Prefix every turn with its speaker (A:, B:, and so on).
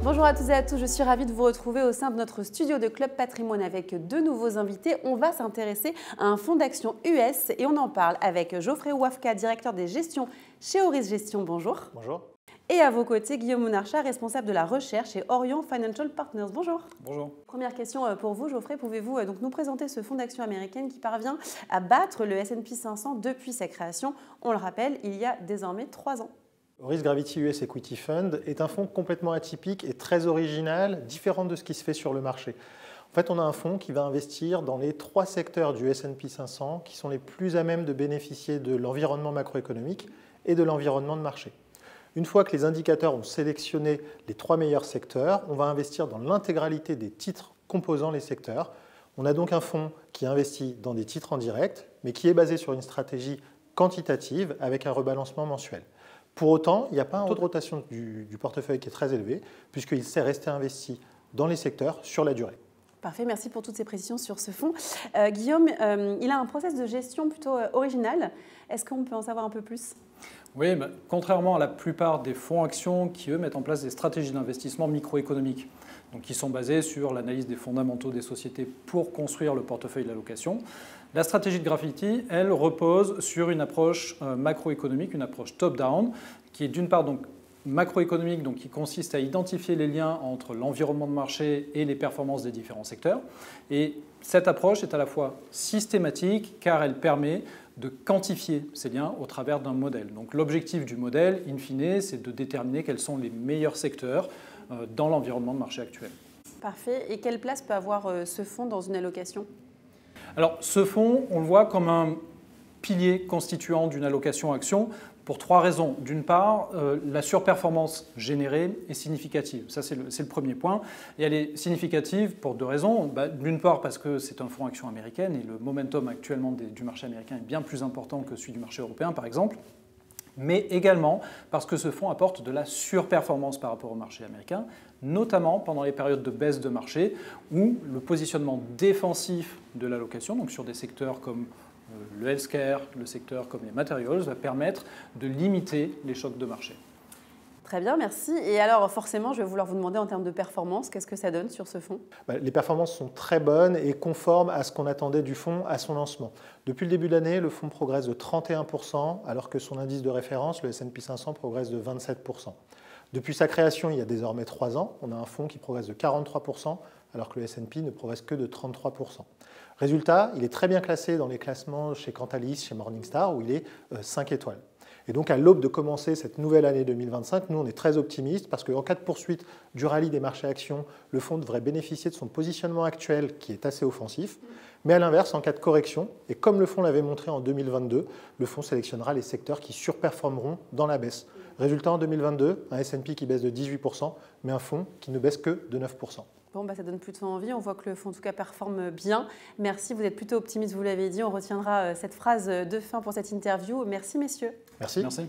A: Bonjour à tous et à tous, je suis ravie de vous retrouver au sein de notre studio de Club Patrimoine avec deux nouveaux invités. On va s'intéresser à un fonds d'action US et on en parle avec Geoffrey Wafka, directeur des gestions chez Auris Gestion. Bonjour.
B: Bonjour.
A: Et à vos côtés, Guillaume Mounarchat, responsable de la recherche chez Orion Financial Partners. Bonjour.
B: Bonjour.
A: Première question pour vous, Geoffrey. Pouvez-vous donc nous présenter ce fonds d'action américaine qui parvient à battre le S&P 500 depuis sa création? On le rappelle, il y a désormais 3 ans.
B: Auris Gravity US Equity Fund est un fonds complètement atypique et très original, différent de ce qui se fait sur le marché. En fait, on a un fonds qui va investir dans les 3 secteurs du S&P 500 qui sont les plus à même de bénéficier de l'environnement macroéconomique et de l'environnement de marché. Une fois que les indicateurs ont sélectionné les 3 meilleurs secteurs, on va investir dans l'intégralité des titres composant les secteurs. On a donc un fonds qui investit dans des titres en direct, mais qui est basé sur une stratégie quantitative avec un rebalancement mensuel. Pour autant, il n'y a pas un taux de rotation du portefeuille qui est très élevé, puisqu'il sait rester investi dans les secteurs sur la durée.
A: Parfait, merci pour toutes ces précisions sur ce fonds. Guillaume, il a un process de gestion plutôt original. Est-ce qu'on peut en savoir un peu plus ?
C: Oui, contrairement à la plupart des fonds actions qui, eux, mettent en place des stratégies d'investissement microéconomiques, donc qui sont basées sur l'analyse des fondamentaux des sociétés pour construire le portefeuille d'allocation, la stratégie de Gravity, elle, repose sur une approche macroéconomique, une approche top-down, qui est d'une part donc macroéconomique, donc qui consiste à identifier les liens entre l'environnement de marché et les performances des différents secteurs. Et cette approche est à la fois systématique, car elle permet de quantifier ces liens au travers d'un modèle. Donc l'objectif du modèle, in fine, c'est de déterminer quels sont les meilleurs secteurs dans l'environnement de marché actuel.
A: Parfait. Et quelle place peut avoir ce fonds dans une allocation ?
C: Alors ce fonds, on le voit comme un pilier constituant d'une allocation action pour 3 raisons. D'une part, la surperformance générée est significative. Ça, c'est le premier point. Et elle est significative pour 2 raisons. D'une part, parce que c'est un fonds action américaine et le momentum actuellement du marché américain est bien plus important que celui du marché européen, par exemple. Mais également parce que ce fonds apporte de la surperformance par rapport au marché américain, notamment pendant les périodes de baisse de marché où le positionnement défensif de l'allocation, donc sur des secteurs comme le healthcare, le secteur comme les materials, va permettre de limiter les chocs de marché.
A: Très bien, merci. Et alors forcément, je vais vouloir vous demander en termes de performance, qu'est-ce que ça donne sur ce fonds ?
B: Les performances sont très bonnes et conformes à ce qu'on attendait du fonds à son lancement. Depuis le début de l'année, le fonds progresse de 31%, alors que son indice de référence, le S&P 500, progresse de 27%. Depuis sa création, il y a désormais 3 ans, on a un fonds qui progresse de 43%, alors que le S&P ne progresse que de 33%. Résultat, il est très bien classé dans les classements chez Cantalis, chez Morningstar, où il est 5 étoiles. Et donc, à l'aube de commencer cette nouvelle année 2025, nous, on est très optimistes parce qu'en cas de poursuite du rallye des marchés actions, le fonds devrait bénéficier de son positionnement actuel qui est assez offensif. Mais à l'inverse, en cas de correction, et comme le fonds l'avait montré en 2022, le fonds sélectionnera les secteurs qui surperformeront dans la baisse. Résultat en 2022, un S&P qui baisse de 18%, mais un fonds qui ne baisse que de 9%.
A: Bon, ça donne plutôt envie. On voit que le fonds, en tout cas, performe bien. Merci, vous êtes plutôt optimiste, vous l'avez dit. On retiendra cette phrase de fin pour cette interview. Merci, messieurs.
B: Merci.
C: Merci.